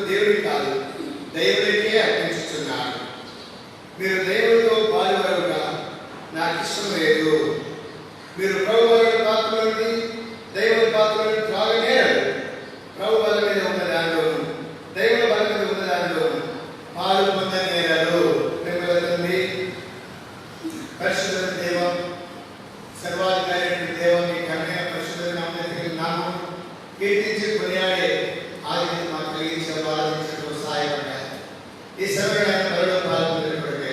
దేవుడి కాదు, దైవ మీరు దేవుడితో పాలువరుగా నాకు ఇష్టం లేదు. మీరు ప్రభు వల్ల పాత్రలోని దైవ పాత్రలోని త్రాగనేరు. ప్రభు బల మీద ఉన్న దానిలోను దైవ బల మీద ఉన్న దానిలోను పాలు పొందనేరారు. ప్రేమలతండి, పరిశుద్ధ దేవం, సర్వాధికారి దేవం, మీ కన్య పరిశుద్ధ నామం కీర్తించి కొనియాడే ఆదిని మాకు కలిగించే ఆరాధించడం సహాయపడ్డారు. ఈ సమయంలో బలలో పాల్గొనేటప్పటికే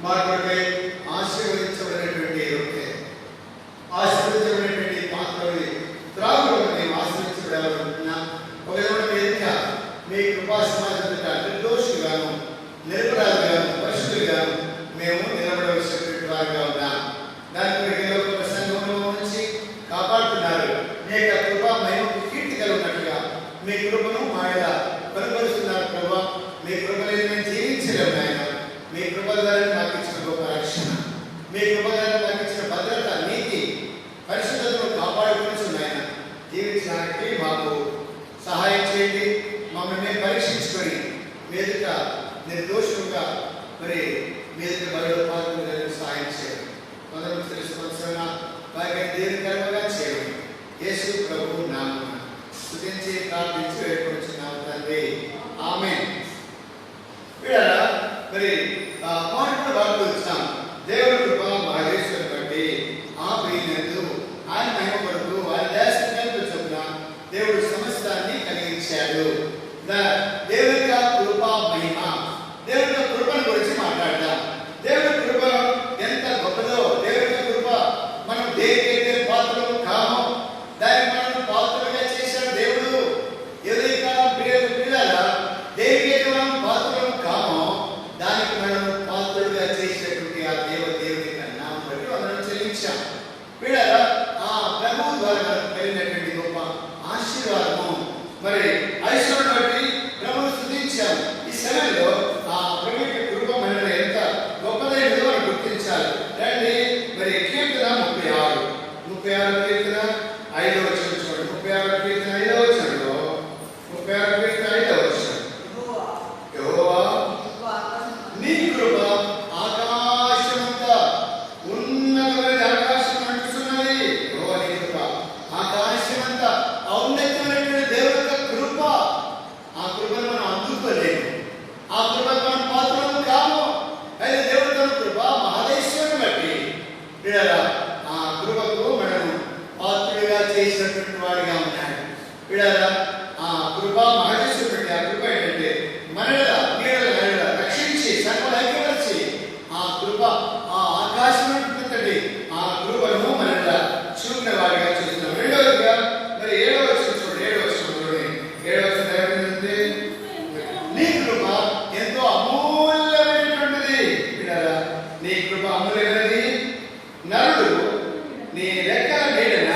మాట్లాడే ఆశీర్వదించబడినటువంటి ఆశీర్వదించబడినటువంటి పాత్రని త్రాగులను మేము ఆశ్రయించబడాలనుకుంటున్నాం. ఒకవేళ మీద మీ కృపా సమాజం నిర్దోషులుగాను నిరపరాధులుగాను పరిశుద్ధులుగాను మేము నిలబడవలసినటువంటి వారిగా ఉన్నాం. దానికి సంఘంలో నుంచి కాపాడుతున్నారు. మీ యొక్క కృపా మహిమకు కీర్తి కలుగునట్లుగా మీ కృపను మా యొక్క కనుపరుస్తున్నారు. ప్రభావ మీ కృప లేదు మేము జీవించలేము నాయన. మీ కృప ద్వారా మాకు ఇచ్చిన గొప్ప రక్షణ, మీ కృప ద్వారా మాకు ఇచ్చిన భద్రత, నీతి, పరిశుద్ధతను కాపాడుకుంటూ నాయన జీవించడానికి మాకు సహాయం చేయండి. మమ్మల్ని మేము పరీక్షించుకొని మీదట నిర్దోషులుగా మరి మీదట బలలో పాల్గొనేందుకు సహాయం చేయండి. మొదలు తెలుసుకోవాల్సిన వారికి దీర్ఘంగా చేయండి. యేసు ప్రభు నామమున స్తుతించి ప్రార్థించి వేడుకొనుచున్నాము తండ్రి, ఆమేన్. వీళ్ళ మరి మాటలు బాగుంటాం. దేవుడి కృప మహేశ్వరుని బట్టి ఆ ప్రియులందు ఆయన మహిమ కొరకు వారి దేశంలో చొప్పున దేవుడు సమస్తాన్ని కలిగించాడు. దేవుడి యొక్క కృప మహిమ, దేవుడి యొక్క కృపను గురించి మాట్లాడదాం. దేవుడి కృప ఎంత గొప్పదో, దేవుడి యొక్క కృప మనం దేనికైతే పాత్రలు కామో దానికి మనం పాత్రలుగా చేశాడు దేవుడు. ఏదైతే పిల్లల దేనికైతే మనం పాత్రలు కామో దానికి మనం పాత్రలుగా చేసినటువంటి ఆ దేవుడి కన్నా బట్టి మనం చెల్లించాం. పిల్లల ఆ ప్రభువు ద్వారా మనకు కలిగినటువంటి గొప్ప ఆశీర్వాదము మరి ఐశ్వర్యం బట్టి ప్రభువు స్తుతించాం. ఈ సమయంలో ఆ ప్రభు యొక్క కృప మనలో ఎంత గొప్పదైనదో మనం గుర్తించాలి. రండి మరి కీర్తన 36 కీర్తన 5వ వచనం చూడండి. 36 కీర్తన 5వ వచనంలో 36 కీర్తన 5వ వచనం, యెహోవా నీ కృప ఆకాశమంతా ఉన్నతమైన ఆకాశం అంటున్నది. యెహోవా నీ కృప ఆకాశమంతా ఔన్నత్యమైనటువంటి దేవుడి యొక్క కృప. ఆ కృపను మనం అందుకోలేము, ఆ కృపను మనం పాత్రలు కాము. అయితే దేవుడి తన కృప మహదేశ్వరుని బట్టి ఆ కృపకు మనం పాత్రుడిగా చేసినటువంటి వాడిగా ఉన్నాడు. ఆ కృప మహదేశ్వరుని బట్టి ఆ కృప ఏంటంటే నీడల రక్షించి సకల ఐక్యపరిచి ఆ కృప ఆ ఆకాశం ఆ కృపను మనల చూపిన వాడిగా చూస్తున్నాం. రెండవదిగా మరి 7వ వచనం చూడండి. 7వ వచనం ఏమైందంటే నీ కృప ఎంతో అమూల్యమైనటువంటిది. నీ కృప అమూల్యమైనది, నరుడు నీ రెక్కల నీడన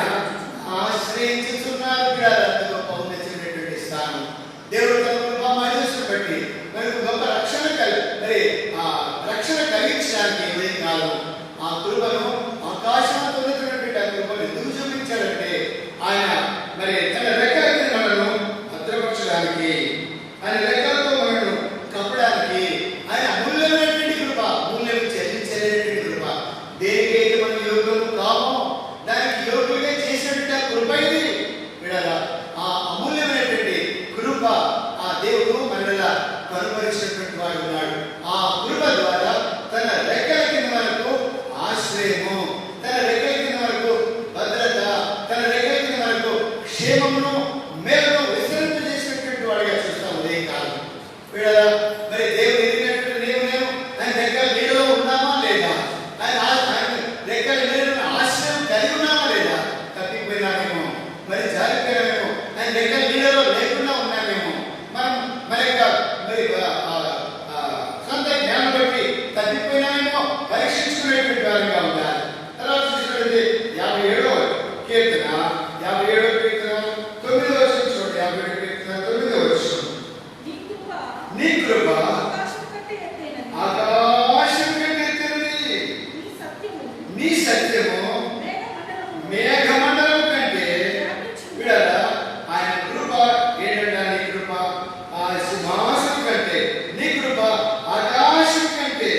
ఆశ్రయించుతున్నారు. అంత గొప్ప ఉన్నతమైనటువంటి స్థానం దేవుడు తన కృప మహేశ్వరుని బట్టి మనకు గొప్ప రక్షణ కలిగించడానికి ఏం కాదు. ఆ కృపను ఆకాశంతో ఉన్నటువంటి ఆ కృపను ఎందుకు చూపించాడంటే ఆయన మరి తన రెక్కల కింద మనను భద్రపరచడానికి, ఆయన రెక్కలతో మనను కప్పడానికి, ఆయన అమూల్యమైనటువంటి కృప, మూల్యం చెల్లించలేనటువంటి కృప. దేనికైతే మనం యోగ్యం కామో దానికి యోగ్యంగా చేసినటువంటి ఆ కృప ఇది. ఆ అమూల్యమైనటువంటి కృప ఆ దేవుడు మనలా కనుపరిచినటువంటి వాడు ఉన్నాడు. ఆ కృప ద్వారా తన రెక్కల కింద మనకు ఆశ్రయము, తన రెక్కల కింద మనకు భద్రత, తన రెక్కల కింద మనకు క్షేమమును మేలును విస్తరింపజేసినటువంటి వాడిగా చూస్తాం. ఉదయం కాలం మరి దేవుడు ఎదిగినటువంటి నేను ఆయన రెక్కల నీడలో ఉన్నామా లేదా, ఆయన రెక్కల నీడలో ఆశ్రయం కలిగి ఉన్నామా లేదా, తప్పిపోయినామేమో, మరి జారిపోయామేమో, ఆయన రెక్కల నీడలో లేకుండా ఉన్నామేమో, మనం మన యొక్క మరి సొంత జ్ఞానం బట్టి తప్పిపోయినామేమో పరీక్షించుకునేటువంటి వారిగా ఉండాలి. తర్వాత చూసినట్లయితే 57వ కీర్తన 9వ వచనం చూడండి. 57వ కీర్తన 9వ వచనం, నీ కృప ఆకాశం కంటే ఎత్తైనది, నీ సత్యము మేఘమండలం కంటే. ఆయన కృప ఏంటంటే నీ కృప ఆ సింహాసనం కంటే, నీ కృప ఆకాశం కంటే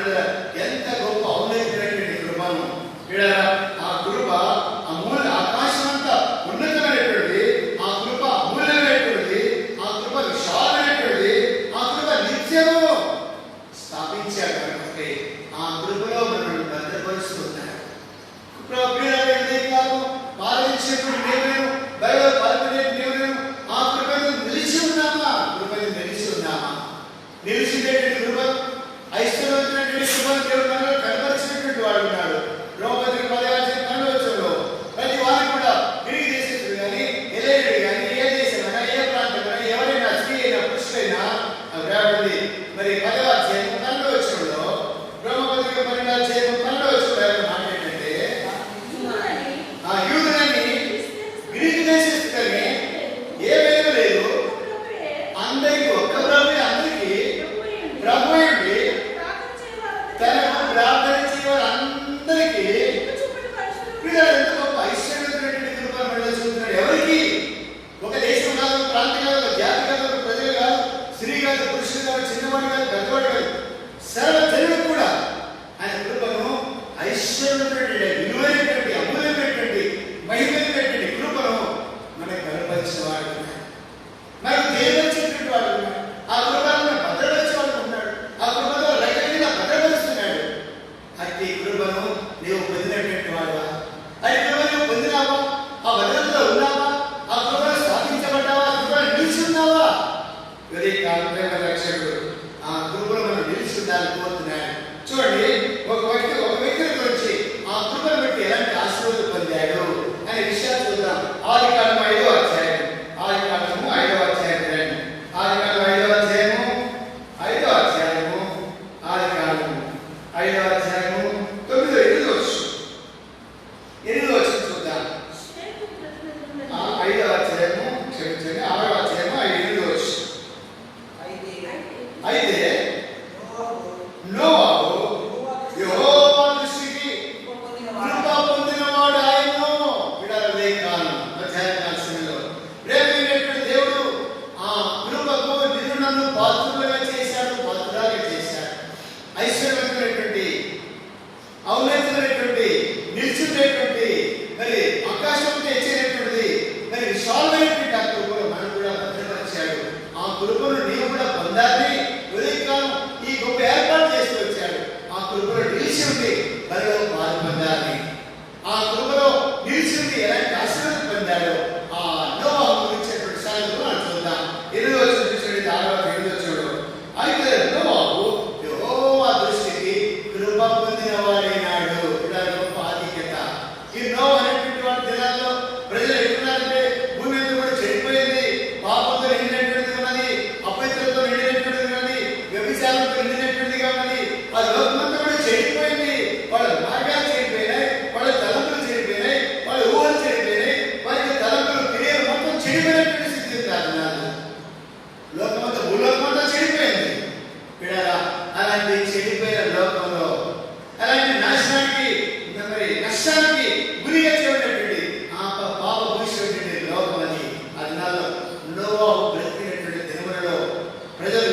బిడ్డలారా, ఎంత గొప్ప ఔన్నత్యమైనటువంటి కృపను బిడ్డలారా, ఆ కృప ఆకాశమంతా ఉన్నతమైనటువంటి ఆ కృప, అమూల్యమైనటువంటి ఆ కృప, విశాలమైనటువంటి ఆ కృప నిత్యము స్థాపించాడు కాబట్టి ఆ కృపలో మనం భద్రపరుస్తున్నాడు. పాలించేటువంటి దేవుడు, బైబిల్ పాల్గొనే దేవుడు, ఆ కృపను నిలిచి ఉన్నామా? కృపను నిలిచి ఉన్నామా? నిలిచినటువంటి కృప, ఐశ్వర్యమైనటువంటి కృపను దేవుడు మనలో కనపరిచినటువంటి వాడు ఉన్నాడు. రోమపత్రిక 10:12 ప్రతి వారు కూడా తిరిగి దేశస్తుడు కానీ, ఎలేయుడు కానీ, ఏ దేశమైనా, ఏ ప్రాంతమైనా, ఎవరైనా, స్త్రీ అయినా, పురుషులైనా రాబడింది. మరి 10:12 రోమపత్రిక 12:12 మాట ఏంటంటే, ఆ యూదులని గ్రీకు దేశస్తులని ఏ వేరు లేదు, అందరికీ ఒక్క ప్రభువే, అందరికీ ప్రభు ఏంటి, తనకు ప్రార్థన చేయవారందరికీ ఎంత గొప్ప ఐశ్వర్యమైనటువంటి కృపను మెడలో చూపుతున్నాడు. ఎవరికి? ఒక దేశం కాదు, ప్రాంతం కాదు, ఒక జాతి కాదు, ఒక ప్రజలు కాదు, స్త్రీ కాదు, పురుషులు కాదు, చిన్నవాడు కాదు, పెద్దవాడు కాదు, సర్వ జనులకు కూడా ఆయన కృపను, ఐశ్వర్యమైనటువంటి, విలువైనటువంటి, అమూల్యమైనటువంటి, మహిమైనటువంటి కృపను మనకు కనపరిచిన వాడు, మనకు దేవుడిచ్చినటువంటి వాడు, ఆ కృపను భద్రపరిచే వాడు ఉన్నాడు, ఆ కృపలో రకరకాల భద్రపరుస్తున్నాడు. అట్టి కృపను నీవు పొందినటువంటి వాడువా? అది కృప నువ్వు పొందినావా? ఆ భద్రతలో ఉన్నావా? ఆ కృపను స్థాపించబడ్డావా? ఆ కృపను నిలిచి ఉన్నావా? రక్షకుడు ఆ కృపను మనం నిలిచి ఉండాలని కోరుతున్నాడు. చూడండి, ఒక వ్యక్తి గురించి ఆ కృపను బట్టి ఎలాంటి ఆశీర్వాదం పొందాడు అనే విషయాలు చూద్దాం. ఆదికాండం 5వ అధ్యాయం, ఆదికాండము 5వ అధ్యాయం, ఆదికాండం 5వ అధ్యాయము, 5వ అధ్యాయము, ఆదికాండము 5వ అధ్యాయము 8వ చూద్దాం. 5వ అధ్యాయము, క్షమించండి, 6వ అధ్యాయము 8వ. అయితే నోవహు యెహోవా దృష్టికి కృప పొందినవాడు ఆయనను. విడాలదే కాలం మధ్యాహ్న సమయంలో ప్రేమైనటువంటి దేవుడు ఆ కృపకు నిన్ను నన్ను పాత్రులుగా చేశాడు, పాత్రులుగా చేశాడు. ఐశ్వర్యమైనటువంటి, ఔన్నత్యమైనటువంటి, నిలిచినటువంటి, మరి ఆకాశం తెచ్చేటటువంటిది, మరి విశాలమైనటువంటి ఆ కృపను మనం కూడా భద్రపరిచాడు. ఆ కృపను నీవు కూడా పొందాలని ఉదయకాలం ఈ గొప్ప ఏర్పాటు చేసి వచ్చాడు. ఆ కృపలో నిలిచి ఉండి మరో పాలు పొందాలని, ఆ కృపలో నిలిచి ఉండి ఎలాంటి ఆశీర్వాదం పొందాడో ఆ నోవహు గురించినటువంటి సంగతులు మనం చూద్దాం. 8వ చూడండి, 6వ అయితే నోవహు యెహోవా దృష్టికి కృప పొందిన వాడైనాడు. ఇలా గొప్ప ఆధిక్యత. ఈ నోవహు అనేటువంటి వాడి దినాల్లో ప్రజలు ఎట్లున్నారంటే, భూమి అంతా కూడా చెడిపోయింది, పాపంతో నిండినటువంటిది ఉన్నది, అపవిత్రతతో నిండినటువంటిది ఉన్నది, వ్యభిచారంతో నిండినటువంటిదిగా ఉన్నది. ఆ లోకమంతా కూడా చెడిపోయింది. వాళ్ళ మార్గాలు చెడిపోయినాయి, వాళ్ళ తలంపులు చెడిపోయినాయి, వాళ్ళ ఊహలు చెడిపోయినాయి, వారికి తలంపులు, క్రియలు మొత్తం చెడిపోయినటువంటి స్థితి కాదు. లోకమంతా, భూలోకమంతా చెడిపోయింది. విడారా, అలాంటి చెడిపోయిన లోకంలో, అలాంటి నాశనానికి, మరి నష్టానికి గురిగా చేయబడినటువంటి ఆ పాప భూషినటువంటి లోకం అది. ఆ దినాల్లో నోవహు బ్రతికినటువంటి దినములలో ప్రజలు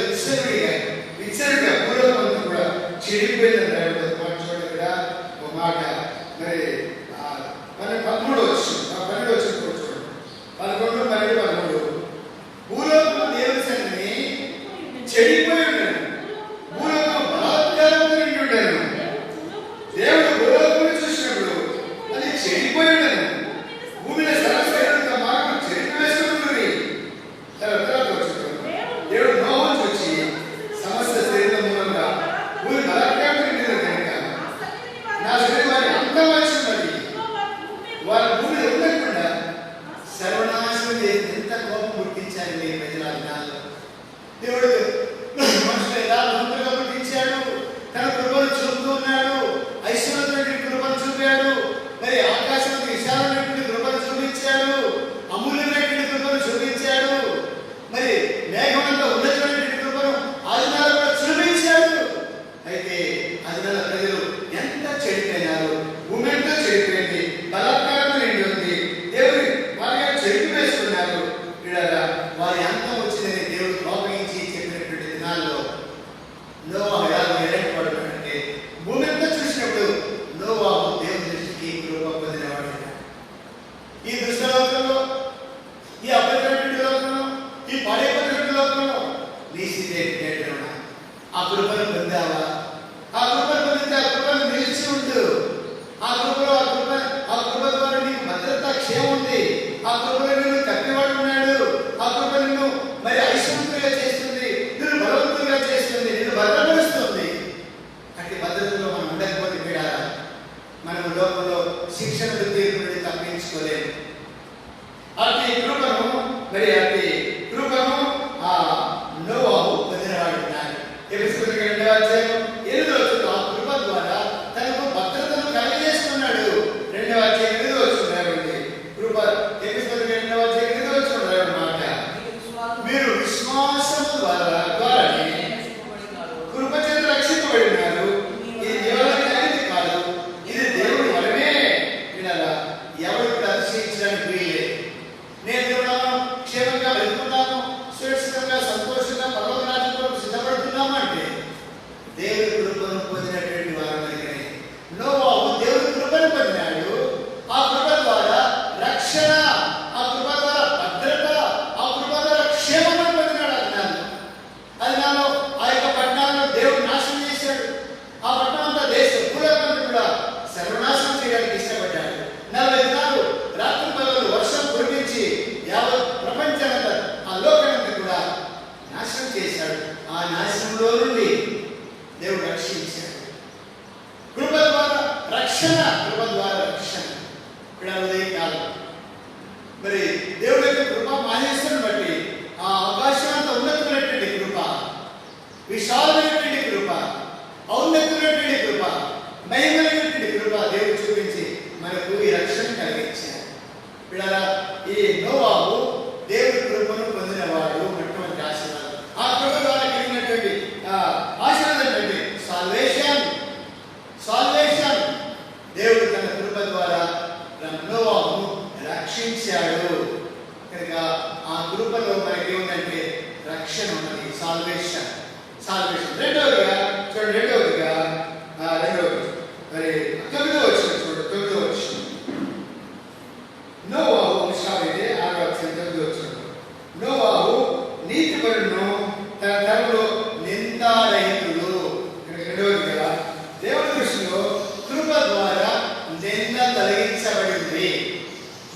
విచ్చరుడిగా భూలోకం కూడా చెడిపోయిందని రాయబడింది. చూడండి, ఇక్కడ ఒక మాట, మరి 13 వచ్చింది చూడండి, 11, 12, 13. భూలోకం దేవుని సన్నిధిని చెడిపోయి ఉన్నాను, భూలోకం బలాత్కారంతో నిండి ఉంటాను. దేవుడు భూలోకం చూసినప్పుడు అది చెడిపోయి ఉన్నాను, భూమిని సరస్వత మార్గం చెరిపివేసుకుంటుంది. తర్వాత వచ్చుతాను, దేవుడు నోవహును చూచి సమస్త శరీరం మూలంగా భూమి బలాత్కారం నిండిన కనుక నా శరీరం అధ్యాయం 8వ వచనం ఆ కృప ద్వారా తనకు భద్రతను కలిగజేస్తున్నాడు. 2వ అధ్యాయం 8వ వచనం రాయండి. కృప ఎఫెసీయులకు 2వ అధ్యాయం 8వ వచనం రాయమాట. మీరు విశ్వాసము ద్వారానే కృప చేత రక్షింపబడినారు. ఇది దేవుని కలిగింది కాదు, ఇది దేవుని వరమే. వినాలా? ఎవరు కూడా అతిశయించడానికి వీలే. నేను దేవుడు క్షేమంగా వెళ్తున్నాను, సురక్షితంగా సంతోషంగా పరలోక రాజ్యం కొరకు సిద్ధపడుతున్నాము అంటే దేవుని కృపను పొందినటువంటి వారందరికీ. నోవాహు దేవుని కృపను పొందినాడు. ఆ కృప ద్వారా రక్షణ, ఆ కృప ద్వారా భద్రత, ఆ కృప ద్వారా క్షేమం పొందినాడు. అది నాలో ఆ యొక్క పట్టణాలను దేవుడు నాశనం చేశాడు. ఆ పట్టణం అంతా దేశం భూలోకం కూడా సర్వనాశనం చేయడానికి ఇష్టపడ్డాడు. 40 దినాలు రాత్రి పగలు వర్షం కురిపించి యావత్ ప్రపంచానంతా ఆ లోకాన్ని కూడా నాశనం చేశాడు. ఆ నాశనంలో నుండి దేవుడు రక్షించాడు. కృప ద్వారా రక్షణ, కృప ద్వారా రక్షణ. ఇక్కడ ఉదయకాలం మరి దేవుడి యొక్క కృప మహేశ్వరుని బట్టి ఆ అవకాశం అంతా ఉన్నతమైనటువంటి కృప, విశాలమైనటువంటి కృప, ఔన్నతమైనటువంటి కృప, మహిమైనటువంటి కృప దేవుడు చూపించి మనకు ఈ రక్షణ కలిగించారు. ఇక్కడ ఈ నోవాహు దేవుడి కృపను పొందినవాడు. మొట్టమొదటి ఆశీర్వాదం ఆ కృప ద్వారా కలిగినటువంటి ఆశీర్వాదం ఏంటి? సాల్వేషన్. దేవుడు తన కృప ద్వారా నోవాహును రక్షించాడు. కనుక ఆ కృపలో మనకి ఏమిటంటే రక్షణ ఉన్నది. సాల్వేషన్. రెండవదిగా చూడండి, రెండవది మరి 9వ వచనం చూడండి. 9వ వచనం నోవాహు వంశావళి 6వ అధ్యాయం 9వ వచనం. నోవాహు నీతిపరుడును తన తరంలో నిందారహితుడు. రెండవదిగా దేవుడి దృష్టిలో కృప ద్వారా నింద తొలగించబడింది.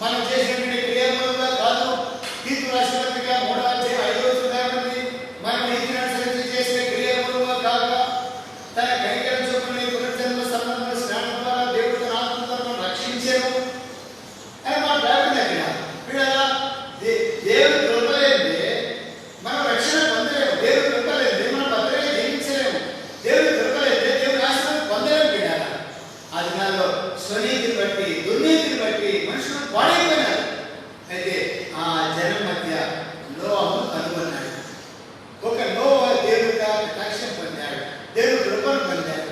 మనం చేసినటువంటి క్రియల కాదు. తీర్పు రాసిన పత్రిక 3వ అధ్యాయం 5వ వచనం మనం నీతిని అనుసరించి చేసిన క్రియల మూలంగా కాక తన కనికరం చొప్పున పునర్జన్మ సంబంధ స్నానం ద్వారా దేవుడు తన ఆత్మతో రక్షించారు అని మనం రాకుండా దేవుడు కృప లేదే మనం రక్షణ పొందలేము. దేవుడు కృప లేదే మనం భద్రంగా జీవించలేము. దేవుడు కృప లేదే దేవుడు ఆశీర్వాదం పొందలేము. బిడ్డారా, ఆ దినాల్లో స్వనీతిని బట్టి, దుర్నీతిని బట్టి మనుషులు పాడైపోయినారు. అయితే ఆ జనం మధ్య నోవాహును కనుగొన్నాడు. ఒక నోవా దేవుడి కటాక్షం పొందాడు, దేవుడి కృపను పొందాడు,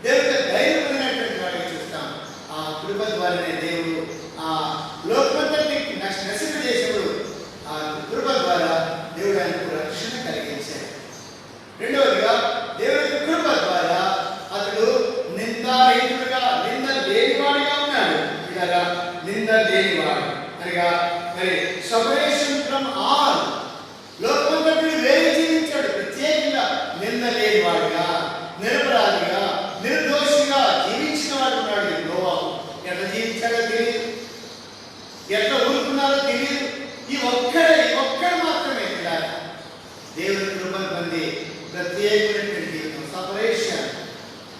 దేవుడి ధైర్యం పొందినటువంటి వాడిని చూస్తాం. ఆ కృప ద్వారానే దేవుడు ఆ లోకమంతటిని నశింపజేసినప్పుడు ఆ కృప ద్వారా దేవుడు ఆయనకు రక్షణ కలిగించాడు. రెండవదిగా దేవుడి కృప ద్వారా అతడు నిందారహితుడుగా, నింద లేనివాడిగా ఉన్నాడు. ఇలా నింద లేనివాడు అనగా మరి సెపరేషన్ ఫ్రమ్ ఆల్, లోకమంతటిని వేరే జీవించాడు. ప్రత్యేకంగా నింద లేనివాడుగా, నిరపరాధిగా, నిర్దోషిగా జీవించిన వాడు ఉన్నాడు నోవాహు. ఎట్లా జీవించాడో తెలియదు, ఎట్లా ఊరుకున్నారో తెలియదు. ఈ ఒక్కడు మాత్రమే ఇలా దేవుని కృపను పొంది ప్రత్యేకమైనటువంటి జీవితం, సెపరేషన్,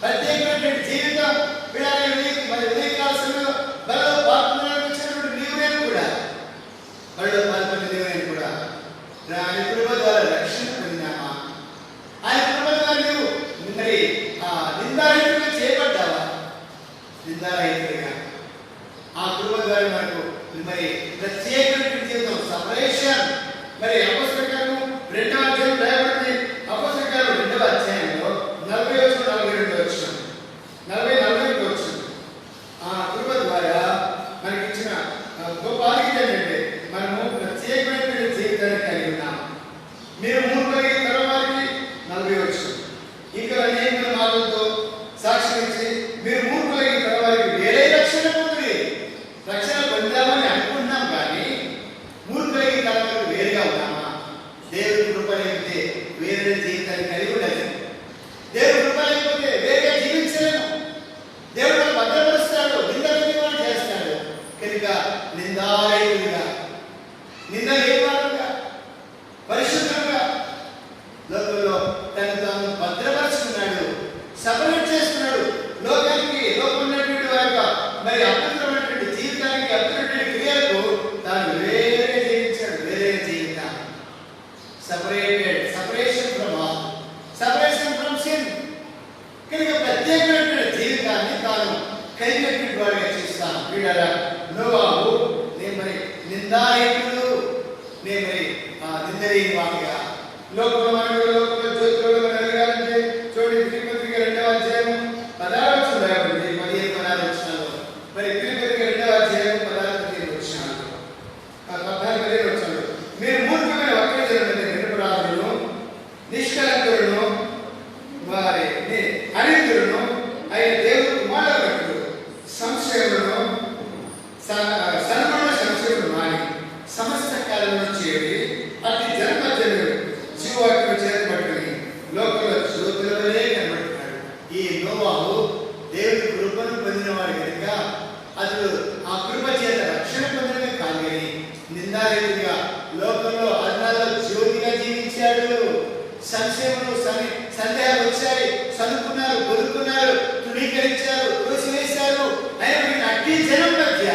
ప్రత్యేకమైనటువంటి జీవితం. మరి ఉదయకాల సమయంలో బలలో పాల్గొనడానికి వచ్చినటువంటి నీవునేను కూడా, బలలో పాల్గొన్న నీవునేను కూడా ఆయన కృప ద్వారా రక్షణ పొందినామా? ఆయన కృప ద్వారా నువ్వు మరి నిందారహితుడిగా చేయబడ్డావా? నిందారహితుడిగా ఆ కృప ద్వారా మనకు మరి ప్రత్యేకమైనటువంటి జీవితం, సెపరేషన్. మరి అపోస్తలుల కార్యము 2వ అధ్యాయం రాయబడింది. అపోస్తలుల కార్యము 2వ అధ్యాయంలో 40 వచనం 42 వచనం 40 వచనం ఆ కృప ద్వారా మనకి ఇచ్చిన గొప్ప ఆధిక్యత ఏంటంటే మనము ప్రత్యేకమైనటువంటి జీవితాన్ని కలిగి ఉన్నాం. మీరు మూర్ఖులై తరవారికి 40 వచనం ఇంకా అనేక మాటలతో సాక్ష్యం ఇచ్చి మీరు మూర్ఖులై తరవారికి వేరే రక్షణ పొంది, రక్షణ పొందామని అనుకుంటున్నాం కానీ మూర్ఖులై తరవారికి వేరుగా ఉన్నామా? దేవుడి కృప లేకపోతే కలిగినటువంటి వాడిగా చేస్తాను. వీళ్ళ నోవాహు నేను మరి నిందారహితుడు, నేను మరి నిందలేని వాడిగా లోకంలో లోకంలో జ్యోతిలో ఎదగాలంటే చూడండి తిరుపతికి 2వ అధ్యాయం 16 వచనం రాయబడింది. 15-16 వచనాలు మరి తిరుపతికి 2వ అధ్యాయం 16-15 వచనాలు 14-15 వచనాలు మీరు మూర్ఖమైన వక్రజనులను నిరపరాధులను నిష్కలంకులను వారి అనిందులను ఆయన దేవుడు కుమారులకు సంశయములను సన్మాన సంశయములు మాని సమస్త కాలంలో చేరి అతి జన్మజనుడు జీవాత్మ చేతబట్టుకుని లోకంలో జ్యోతులనే కనబడుతున్నాడు. ఈ నోవాహు దేవుడి కృపను పొందినవాడు కనుక అతడు ఆ కృప చేత రక్షణ పొందడమే కాదు కానీ నిందారహితుడిగా లోకంలో అన్నాల్లో జ్యోతిగా జీవించాడు. సంశయములు సందేహాలు వచ్చాయి, చదువుకున్నారు, కొనుక్కున్నారు, తృణీకరించారు, తోసివేశారు. అయినప్పటికీ అట్టి జనం మధ్య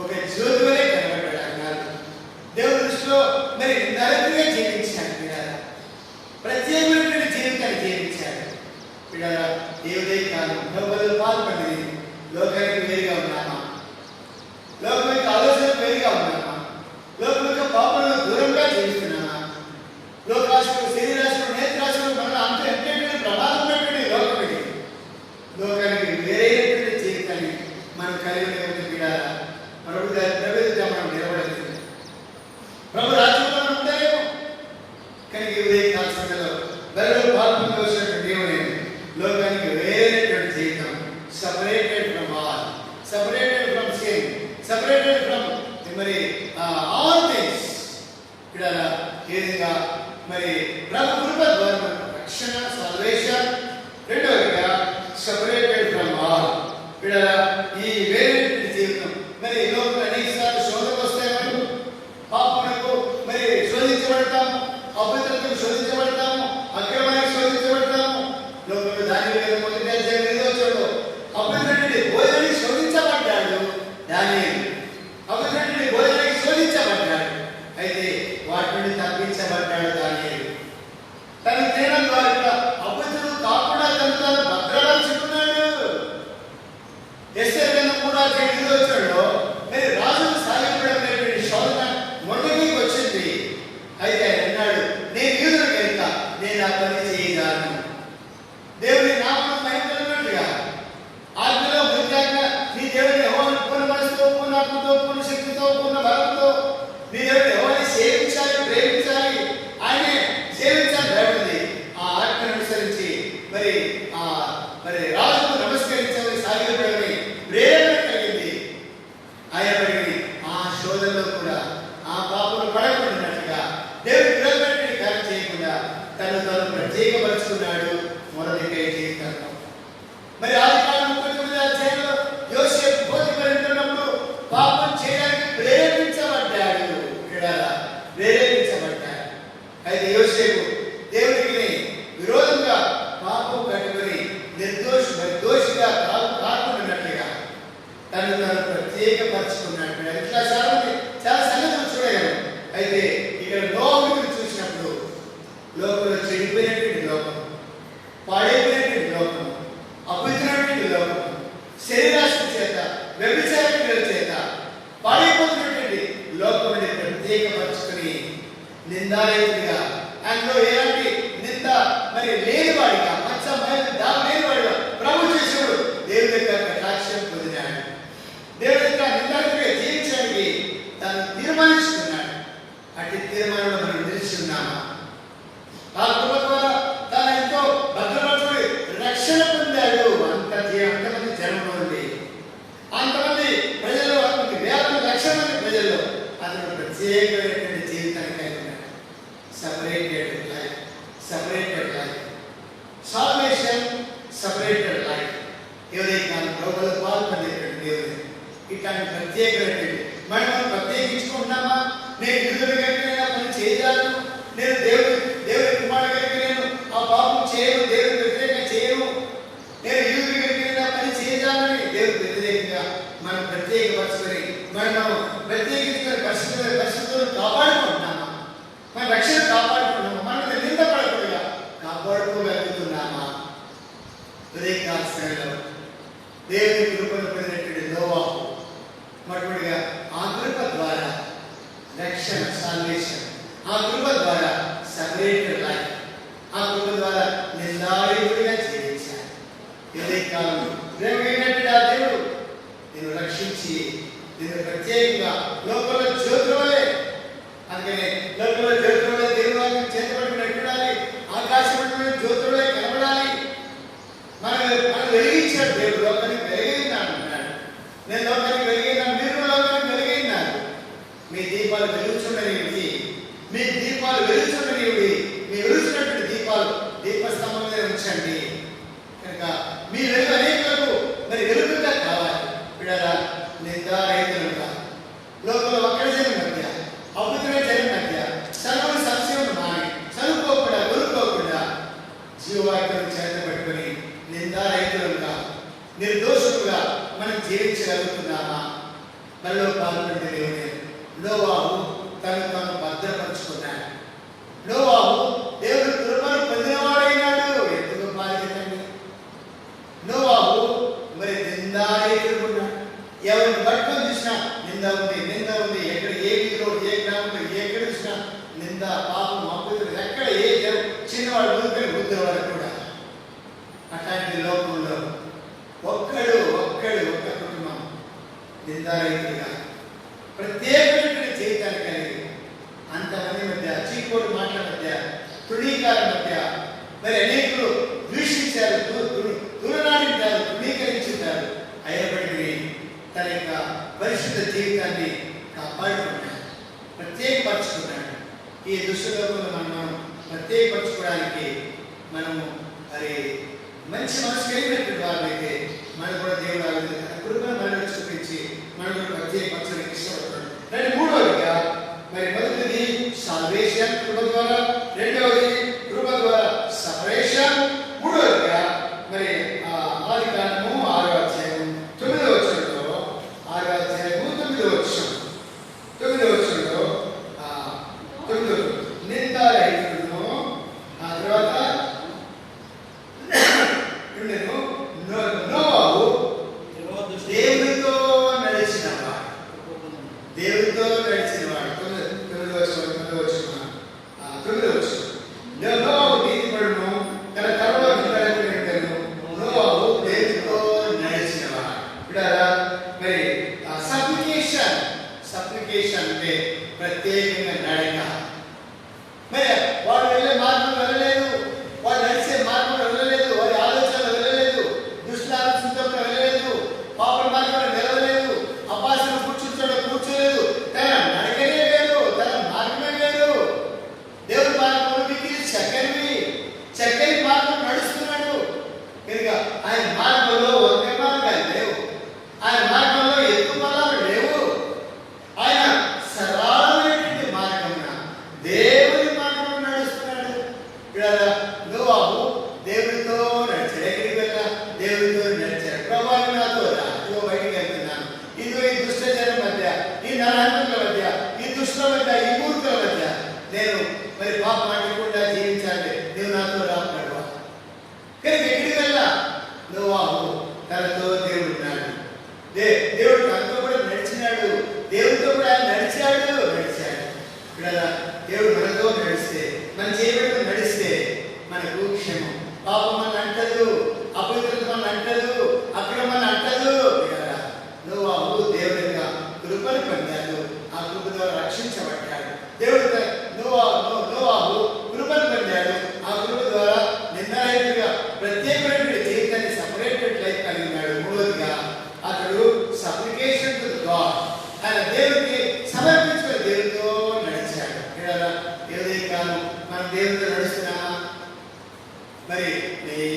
ఒక జ్యోతి వలె కనబడ్డాడు అన్నారు. దేవుడి దృష్టిలో మరి నరకుగా జీవించాడు. పిల్లల ప్రత్యేకమైనటువంటి జీవితాన్ని జీవించాడు. పిల్లల దేవుడే కాదు ప్రభువులో పాల్పడింది. లోకానికి వేరుగా ఉన్నామా? లోకం యొక్క ఆలోచనకు వేరుగా ఉన్నామా? లోకం యొక్క పాపంలో దూరంగా జీవిస్తున్నామా? లోకాశకు శరీరాశకు నేత్రాశకు మనలో అంత ఎంతైనా ప్రమాదం ఉన్నటువంటి లోకమిది. లోకానికి వేరైనటువంటి జీవితాన్ని మనం కలిగి పిల్లల ప్రభుత్వ మనం నిలబడలేదు. ప్రభు రాజ్యంలో మనం ఉండలేము. కానీ ఉదయకాల సమయంలో బలలో పాల్పొందవలసినటువంటి దేవుని లోకానికి వేరైనటువంటి జీవితం, separated from all, separated from sin, separated from మరి ఆల్ థింగ్స్. ఇక్కడ ఏ విధంగా మరి ప్రభు కృప ద్వారా రక్షణ సాల్వేషన్, రెండవదిగా సపరేటెడ్ ఫ్రమ్ ఆల్. ఇక్కడ ఈ వేరైనటువంటి జీవితం మరి లోకంలో అనేక సార్లు శోధనలు వస్తాయి. మనకు పాపమునకు మరి శోధించబడతాము, అపవిత్రతకు శోధించబడతాము, అక్రమానికి శోధించబడతాము. లోకంలో దానియేలు 1వ అధ్యాయం 5వ వచనంలో అపవిత్రుడి భోజనానికి శోధించబడ్డాడు దానియేలు. అపవిత్రుడి భోజనానికి శోధించబడ్డాడు. అయితే వాటి నుండి తప్పించబడ్డాడు దానియేలు. తన తినడం ద్వారా అపవిత్రుడు కాకుండా తను భద్రపరుచుకున్నాడు. ఎస్తేరు గ్రంథం 3వ అధ్యాయం 8వ వచనంలో మరి రాజును సాగిపోవడం శోధన మొదటికి వచ్చింది. అయితే ఆయన అన్నాడు, నేను యూదుడు కనుక నేను ఆ పని చేయగలను. దేవుని నామం మహిమపడినట్లుగా ఆత్మలో మృత్యాజ్ఞ నీ దేవుని యెహోవాను పూర్ణ మనసుతో, పూర్ణ ఆత్మతో, పూర్ణ శక్తితో, పూర్ణ బలంతో నీ దేవుని యెహోవాని సేవించాలి, ప్రేమించాలి, ఆయనే సేవించాలి రాబడింది. ఆ ఆజ్ఞను అనుసరించి మరి మరి రాజుకు నమస్కరించాలని సాగిపోవడమే ప్రేరణ కలిగింది. అయినప్పటికీ ఆ శోధనలో కూడా ఆ పాపను పడకుండాట్టుగా దేవుడి విరోధమైన కార్యం చేయకుండా తను ప్రత్యేకపరుచుకున్నాడు. మొదటికై జీవితంలో మరి ఆదికాండం 39వ అధ్యాయంలో యోసేపు పోతీఫరున్నప్పుడు పాపం చేయడానికి ప్రేరేపించబడ్డాడు. ప్రేరేపించబడ్డాడు. అయితే యోసేపు దేవుడికి విరోధంగా పాపం కట్టుకుని దోషిగా కాకుండాట్టుగా తను ప్రత్యేకపరుచుకున్నాడు. ఇట్లా చాలా సంగతులు చూడగలం. అయితే ఇక్కడ నోవాహును చూసినప్పుడు లోకంలో చెడిపోయినటువంటి లోకం, పాడైపోయినటువంటి లోకం, అపవిత్రమైనటువంటి లోకం, శరీరాశ చేత వ్యభిచార క్రియల చేత పాడైపోతున్నటువంటి లోకం ప్రత్యేకపరుచుకుని నిందారహితుడిగా, అందులో ఎలాంటి నింద మరి లేనివాడిగా, లేనివాడిగా ప్రభు చేసాడు. దేవుని యొక్క కటాక్షం పొందినాడు. దేవుని యొక్క నిందారహితుడిగా జీవించడానికి తను తీర్మానించుకున్నాడు. అట్టి తీర్మానంలో మనం నిలిచి ఉన్నామా? ఆ కృప ద్వారా తాను ఎంతో భద్రపరచుకుని రక్షణ పొందాడు. అంతమంది జనంలో ఉంది, అంతమంది ప్రజల్లో, వేల లక్షల మంది ప్రజల్లో అతను ప్రత్యేకమైనటువంటి జీవితాన్ని కలిగి ఉన్నాడు. Separated life, separated life, salvation, separated life. ఎవరైతే ప్రభువులో పాల్పొందేటువంటి దేవుడు ఇట్లాంటి ప్రత్యేకమైనటువంటి మనం ప్రత్యేకించుకుంటున్నామా? నేను యూదుడి కలిగిన పని చేయగలను, నేను దేవుడి కుమారుడు కలిగి నేను ఆ పాపం చేయను, దేవుడికి వ్యతిరేకంగా చేయను, నేను యూదుడి కలిగిన పని చేయగలని దేవుడికి వ్యతిరేకంగా మనం ప్రత్యేకపరచుకొని మనం ప్రత్యేకించుకొని పరిస్థితులను కాపాడుకుంటున్నామా? మన రక్షణ కాపాడుకుంటున్నామా? మనం నింద పడకుండా కాపాడుకోగలుగుతున్నామా? ఉదయకాల సమయంలో దేవుని కృపను పొందినటువంటి నోవాహు మొట్టమొదటిగా ఆ కృప ద్వారా రక్షణ, సాల్వేషన్, ఆ కృప ద్వారా సపరేటెడ్ లైఫ్, ఆ కృప ద్వారా నిందారహితుడిగా జీవించారు. ఇదే కాలంలో ప్రేమైనటువంటి ఆ దేవుడు నేను రక్షించి నేను ప్రత్యేకంగా లోకంలో జ్యోతులే, అందుకనే లోకంలో జ్యోతులే దేవుడు వారికి చేతబడి ఎక్కడాలి, ఆకాశమంలో జ్యోతులే కనబడాలి. మనం వెలిగించాడు దేవుడు. లోకానికి వెలిగిందాను అంటున్నాడు. నేను లోకానికి వెలిగినాను, మీరు లోకానికి వెలిగినారు. మీ దీపాలు వెలుగుచుండనివి, మీ దీపాలు వెలుగుచుండనివి, మీ వెలుగుతున్నటువంటి దీపాలు దీపస్తంభం మీద ఉంచండి. కనుక మీ వెలుగు అనేకులకు మరి వెలుగుగా కావాలి. పిల్లరా, నిందారహితులుగా లోకంలో ఒక్కడి జనం మధ్య, అద్భుతమైన జనం మధ్య సర్వుని సంశయం మాని చదువుకోకుండా కొనుక్కోకుండా జీవవాక్యం చేత పట్టుకొని నిందారహితులుగా నిర్దోషులుగా మనం జీవించగలుగుతున్నామా? మనలో పాల్గొంటే దేవుడే. నోవాహు తను తాను భద్రపరుచుకున్నాడు. నోవాహు దేవుడు కృపను పొందినవాడైనాడు. ఎందుకు బాధ్యతండి? నోవాహు మరి నిందారహితుడున్నాడు. ఎవరిని పట్టుకొని చూసినా నింద ఉంది, నింద ఉంది. ఎక్కడ ఏ వీధిలో, ఏ గ్రామంలో ఎక్కడ చూసినా నింద, పాపం, అప్పులు. ఎక్కడ ఏ చిన్నవాడు ముందుకొని బుద్ధివాడు కూడా. అట్లాంటి లోకంలో ఒక్క కుటుంబం నిందారహితులుగా ప్రత్యేకమైన జీవితాన్ని కలిగి అంతమంది మధ్య, చీకోటి మాటల మధ్య, తృణీకాల మధ్య మరి అనేకులు ద్వేషించారు, తులనాడించారు, తృణీకరించారు. అయినప్పటికీ తన యొక్క పరిశుద్ధ జీవితాన్ని కాపాడుకున్నాడు, ప్రత్యేకపరచుకున్నాడు. ఈ దుష్టలోకంలో మనం ప్రత్యేకపరచుకోవడానికి మనము మరి మంచి మనసు కలిగినటువంటి వారైతే మనం కూడా దేవుడు కృపను మనలో చూపించి మనం కూడా ప్రత్యేకపరచడానికి ఇష్టపడతాడు. మూడవదిగా మరి మొదటిది సాల్వేషన్ కృప ద్వారా, రెండవది కృప ద్వారా సపరేషన్, మూడవదిగా మరి ఆదికాండము 6వ అధ్యాయం 9వ వచనంలో, 6వ అధ్యాయము 9వ వచనం, 9వ వచనంలో నిందారహితుడును, ఆ తర్వాత నోవాహు దేవుడితో నడిచినవాడు. దేవుడితో నడిచినవాడు. 9వ వచనం. నోవాహు నీతిపరుడును, తన తరువాత నోవాహు దేవుడితో నడిచినవాడు. చూడారా, మరి సప్లికేషన్ అంటే ప్రత్యేకంగా నడక. మరి వాడు వెళ్ళే మార్గం వెళ్ళలేదు, వాడు నడిచే మార్గం వెళ్ళలేదు, వారి ఆలోచనలు వెళ్ళలేదు, దుష్ట ఆలోచనతో వెళ్ళలేదు, పాప మార్గంలో నిలవలేదు, అపాసన కూర్చోలేదు. తన నడకనే లేదు, తన మార్గమే లేదు. దేవుడి మార్గంలో మీకు చక్కని మార్గం నడుస్తున్నాడు. కనుక ఆయన మార్గంలో ఒకే మార్గాలు లేవు, ఆయన మార్గంలో ఎత్తు పొలాలు లేవు. ఆయన సరళమైనటువంటి మార్గమున దేవుని మార్గంలో నడుస్తున్నాడు. నోవాహు దేవుడితో నడిచాడు. ఎక్కడికి వెళ్ళా దేవుడితో నడిచాడు. ప్రభావం నాతో రా, ఇదిగో బయటికి వెళ్తున్నాను, ఇదిగో ఈ దుష్ట జనం మధ్య, ఈ నరహంతుల మధ్య, ఈ దుష్టుల మధ్య, ఈ మూర్ఖుల మధ్య నేను మరి పాపం ఆడకుండా జీవించాలి, నువ్వు నాతో రాన్నాడు. కానీ ఎక్కడికి వెళ్ళా నోవాహు తనతో దేవుడు ఉన్నాడు. దేవుడు తనతో కూడా నడిచినాడు, దేవుడితో కూడా నడిచాడు. ఇక్కడ దేవుడు మనతో నడిస్తే, మన చేయబడితో నడిస్తే మనకు క్షేమం. పాపం మన అంటదు, అపవిత్రత మన అంటదు, అక్రమం అంటదు. నోవాహు దేవుడి యొక్క కృపను పొందాడు, ఆ కృప ద్వారా రక్షించబడ్డాడు. దేవుడు నోవాహు కృపను పొందాడు, ఆ కృప ద్వారా నిందారహితుడిగా ప్రత్యేకమైన జీవితాన్ని సపరేటెడ్ లైఫ్ కలిగి ఉన్నాడు. మూడవదిగా అతడు సప్లికేషన్ టు గాడ్, ఆయన దేవుడికి సమర్పించుకుని దేవుడితో నడిచాడు. ఏదైతే కాలం మనం దేవుడితో నడుస్తున్నామా? మరి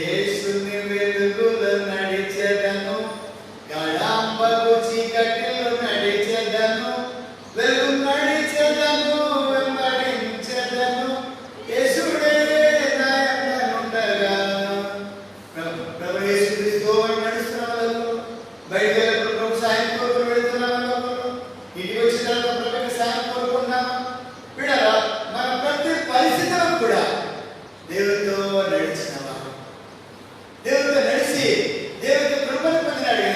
యేసుని వెలుగులో నడిచెదను, గాఢంబపు చీకటిలో నడిచెదను, వెలుగు నడిచెదను, వెంబడించెదను, యేసుడే నా యందు ఉండగా. ప్రభు యేసు క్రీస్తు నడుస్తున్న వాళ్ళకు, బయట ప్రభు సాయం కోరుకుని వెళ్తున్న వాళ్ళకు, ఇంటికి వచ్చిన తర్వాత ప్రభుకి సాయం కోరుకున్నామా? విడరా, మన ప్రతి పరిస్థితుల్లో కూడా దేవుడితో నడిచినవాడు, దేవుడితో నడిచి దేవుడితో కృపను పొందినాడు.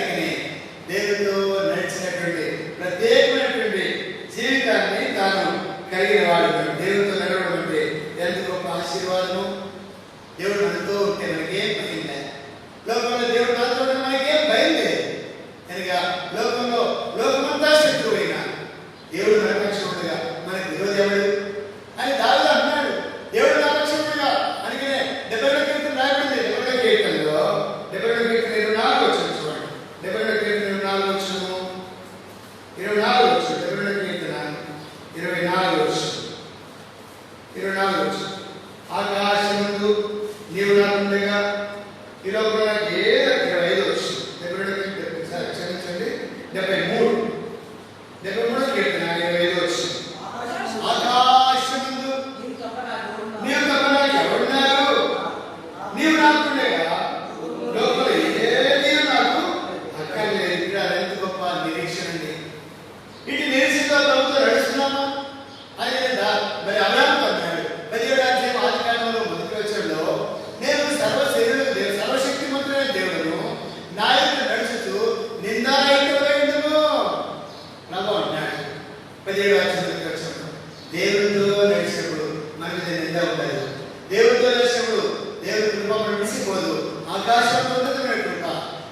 నాకు ఏదో 25 వచ్చింది. 72 క్షమించండి, 73 కీర్తన 25 వచ్చింది. ఆకాశమందు నీవు తప్ప నాకు ఎవరున్నారు? నీవు నాకుండేగా లోపల ఏది నాకు అక్కర్లేదు. ఇక్కడ ఎంత గొప్ప నిరీక్షణ అండి. ఇటు నిరీక్షతో ప్రభుత్వం నడుస్తున్నామా అని మరి అబ్రహాము అన్నాడు 17వ అధ్యాయం ఆదికాండంలో మొదటి వచనంలో, నేను సర్వశక్తిమంతుడైన దేవుడును నా యొక్క నడుచుతూ నిందారహితుడైందును ప్రభు అన్నాడు. 17వ అధ్యాయం మొదటి వచనంలో దేవుడితో నడిచినప్పుడు మనకి నింద ఉండదు. దేవుడితో నడిచినప్పుడు దేవుడి కృప మనం విసిపోదు. ఆకాశం ఉన్నతమైన కృప,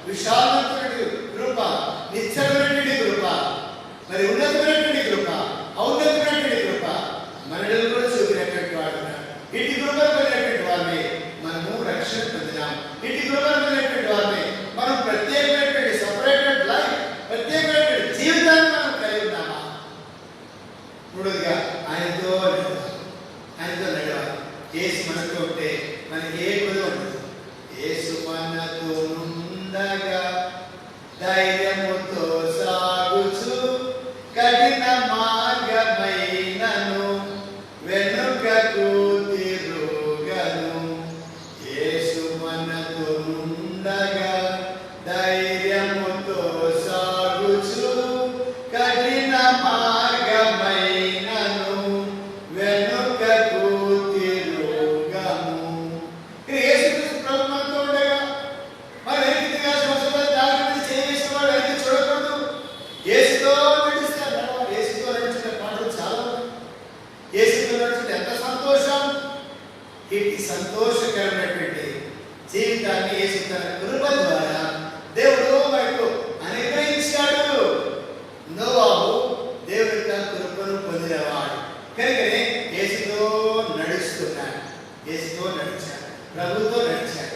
విశాలమైనటువంటి కృప, నిశ్చలమైనటువంటి కృప, మరి ఉన్నతమైనటువంటి కృప, ఔన్నతమైనటువంటి కృప మనలో కూడా చూపినటువంటి వాడు. ఇటు కృపను పొందినటువంటి వారిని మనము రక్షణ పొందినాం. ఇటు కృపను పొందినటువంటి వారిని మనం ప్రత్యేకమైనటువంటి సపరేటెడ్ లైఫ్, ప్రత్యేకమైనటువంటి జీవితాన్ని మనం కలిగి ఉన్నామా? మూడోదిగా ఆయనతో నడవాలి. యేసు మనతో ఉంటే మనకి ఏ కొద్ది ఉండదు. యేసు మనతో ఉండగా ధైర్యముతో సాగుచు కఠిన మార్గమైనను వెనుకకు తిరుగను. యేసు మనతో ఉండగా ధైర్యముతో సాగుచు కఠిన మార్గమైనను వెనుకకు తిరుగము. యేసు ప్రభు మనతో ఉండగా మరి రైతుగా సంవత్సరాలు దాని చేసిన వాడు అయితే చూడకూడదు. యేసుతో నడుస్తారు. యేసుతో నడిచిన పాటలు చాలా. యేసుతో నడిచిన ఎంత సంతోషం. ఇట్టి సంతోషకరమైనటువంటి జీవితాన్ని యేసు తన కృప ద్వారా దేవుడు మనకు అనుగ్రహించాడు. నోవాహు దేవుడి యొక్క కృపను పొందినవాడు కనుకనే యేసుతో నడుస్తున్నాడు. యేసుతో నడిచాడు, ప్రభుతో నడిచాడు,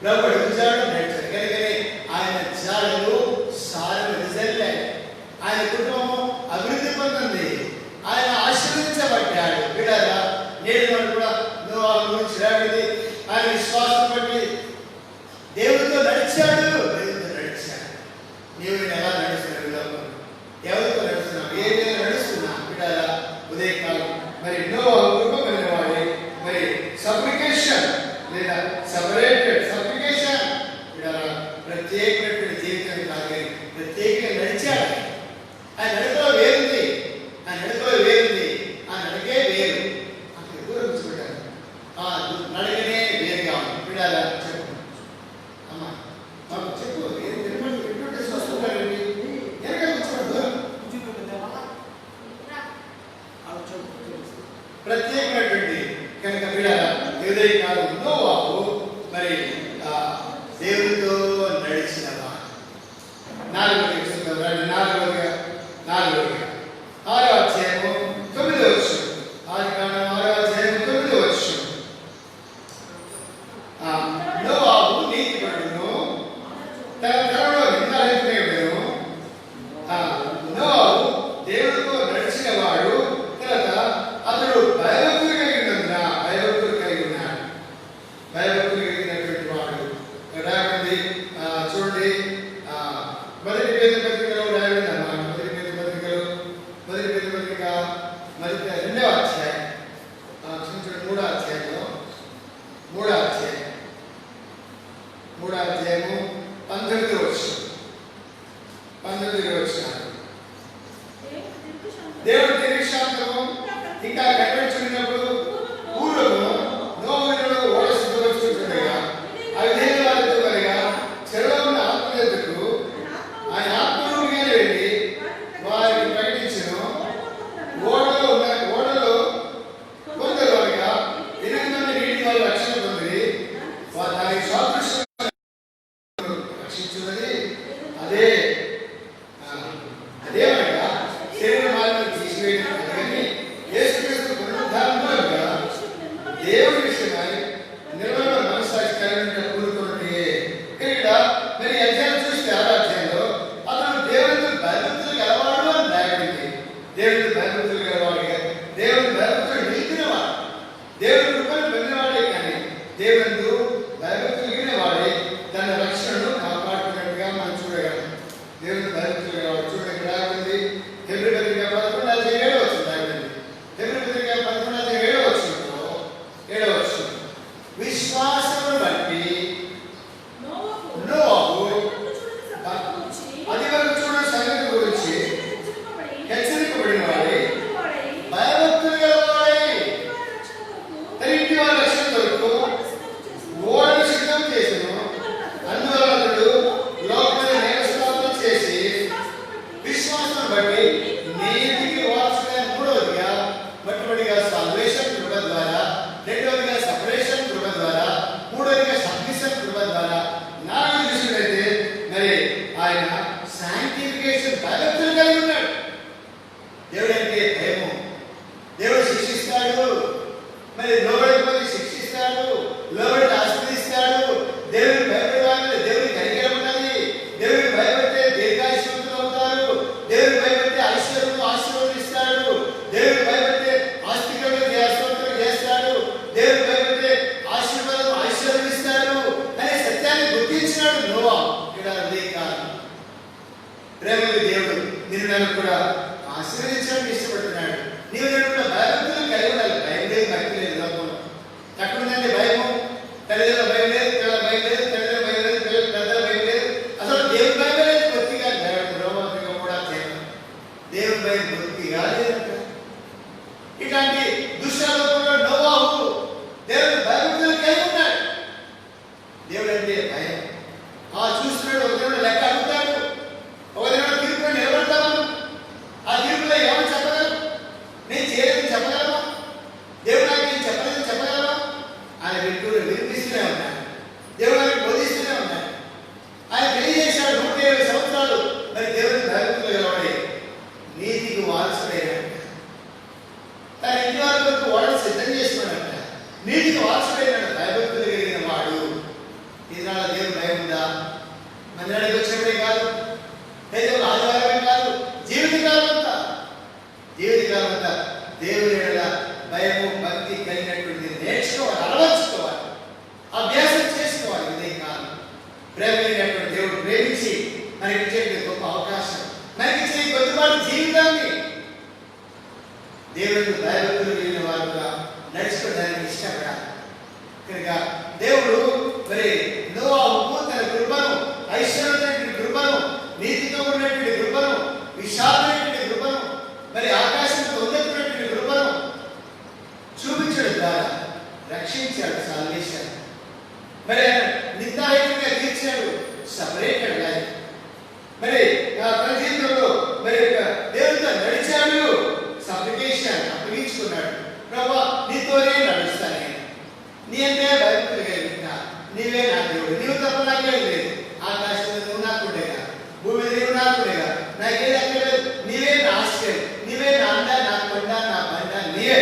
ప్రభు అడుగుజాడు నడిచాడు. కనుకనే ఆయన జాడలు సారం రిజల్ట్. ఆయన కుటుంబం అభివృద్ధి పొందింది. ఆయన ఆశీర్వదించబడ్డాడు. వీడారా నేడు మనం కూడా నోవాహు గురించి రాబడింది. ఆయన విశ్వాసం బట్టి దేవుడితో నడిచాడు. దేవుడితో నడిచాడు. నీవు ఎలా నడుస్తున్నావు? ఎవరితో నడుస్తున్నావు? ఏ విధంగా నడుస్తున్నావు? వీడారా ఉదయకాలం మరి నోవాహు కృప పొందినవాడే. మరి సప్లికేషన్ లేదా సపరేటెడ్ సప్లికేషన్ వీడారా ప్రత్యేకమైనటువంటి జీవితం కాదు, ప్రత్యేకంగా నడిచాడు. ఆయన నడకలో వేరుంది. ఆయన నడకలో వేరుంది. ఆ నడకే వేరు. అక్కడ దూరం చూడాలి. ఆ నడకనే వేరుగా ఉంది. వీడారా చెప్పు అమ్మా, మాకు చెప్పు. వస్తున్నారండి వెనక కూర్చోండి. ప్రత్యేకమైనటువంటి కనుక వీడారా ఉదయ కాలం నోవాహు మరి దేవుడితో నడిచినవా. 4వ అధ్యాయము 9వ వచనం. ఆదికాండం 6వ అధ్యాయము 9వ వచనం. నోవాహు నీతిపరుడును తన తరంలో నిందారహితుడైనను. నోవాహు దేవుడితో నడిచిన వాడు. తర్వాత అతడు భయభక్తులు కలిగి ఉన్నాడు. భయభక్తులు కలిగినటువంటి వాడు రాకండి. చూడండి మొదటి పేద పత్రికలో రాయబడింది అన్నమాట. మొదటి పేద పత్రిక 2వ అధ్యాయం క్షమించండి 3వ అధ్యాయంలో 3వ అధ్యాయము 19వ వచనం. దేవుడు దీర్ఘశాంతము ఇంకా కనిపించుకున్నప్పుడు పూర్వము నోవహును ఓడ సిద్ధపరుచుచుండగా అవిధేయుల వారితో కలగా చెరలో ఉన్న ఆత్మల ఎదుటకు ఆయన ఆత్మరూపిగానే వెళ్ళి వారికి ప్రకటించెను. ఓడలో కొందరు అనగా 8 మంది నీటి వారు రక్షణ పొంది వారు దానికి సాదృశ్యం రక్షించున్నది అదేమనగా శరీర మార్గం తీసివేయడం కానీ యేసుక్రీస్తు పునరుద్ధానం నిన్ను నన్ను కూడా ఆశీర్వదించడానికి ఇష్టపడుతున్నాడు. నీవు నన్ను భయభక్తులు కలిగి ఉండాలి. భయం లేదు, భక్తి లేదు లోకంలో. తక్కువందంటే భయము, తల్లిదండ్రుల భయం లేదు, పిల్లల భయం లేదు, తల్లిదండ్రుల భయం లేదు, పెద్దల భయం లేదు, అసలు దేవుని భయం లేదు. బొత్తిగా రోమతిగా కూడా చేయడం దేవుని భయం బొత్తిగా లేదంట. ఇట్లాంటి దుష్టాలోకంలో నోవాహు దేవుని భయభక్తులు కలిగి ఉన్నాడు. దేవుడు అంటే భయం. చూస్తున్నాడు, ఒక దేవుడు లెక్క అడుగుతాడు, ఒక దేవుడు తీర్పులో నిలబడతాను. ఆ తీర్పులో ఏమని చెప్పగలరు? నేను చేయలేదని చెప్పగలమా? దేవుడు నాకు నేను చెప్పలేదని చెప్పగలమా? ఆయన వ్యక్తులు వినిపిస్తూనే ఉన్నాడు, దేవుడు ఆయనకు బోధిస్తూనే ఉన్నాడు. ఆయన తెలియజేశాడు 120 సంవత్సరాలు మరి దేవుని భయభక్తులు గలవాడే నీతికి వారసుడైనాడు. తన ఇంటి వారి వరకు వాడు సిద్ధం చేసుకున్నాడంట. నీతికి వారసుడైనాడు, భయభక్తులు కలిగిన వాడు. ఈనాడు దేవుని భయం ఉందా? మందిరానికి వచ్చినప్పుడే కాదు, లేదా ఆదివారమే కాదు, జీవితకాలం అంతా దేవుని ఎడల భయము భక్తి కలిగినటువంటి నేర్చుకోవాలి, అలవర్చుకోవాలి, అభ్యాసం చేసుకోవాలి. ఇదే కాలం ప్రేమ కలిగినటువంటి దేవుడు ప్రేమించి మనకి ఇచ్చే గొప్ప అవకాశం, మనకి ఇచ్చే కొద్దిపాటి జీవితాన్ని దేవుడికి భయభక్తులు కలిగిన వారుగా నడుచుకోవడానికి ఇష్టపడాలి. కనుక దేవుడు మరి నోవాహుకు తన కృపను, ఐశ్వర్యమైనటువంటి కృపను, నీతితో ఉన్నటువంటి కృపను, విశాలమైనటువంటి కృపను, మరి ఆకాశంతో ఉన్నటువంటి కృపను చూపించడం ద్వారా రక్షించాడు, సాల్వేషన్. మరి నిర్ధారితంగా తీర్చాడు, సపరేటెడ్ లైఫ్. మరి తన జీవితంలో మరి దేవుడితో నడిచాడు, సప్లికేషన్ అప్పగించుకున్నాడు. ప్రభువా నీతోనే నడుస్తాను, నీ అంటే భయభక్తులు కలిగిన నీవే నా దేవుడు, నీవు తప్ప నాకేం లేదు. ఆకాశంలో నువ్వు నాకుండేగా, భూమి మీద నీవు నాకుండేగా, నాకేది అక్కర్లేదు. నీవే నా ఆశ్రయం, నీవే నా అండ, నా కొండ, నా బండ, నీవే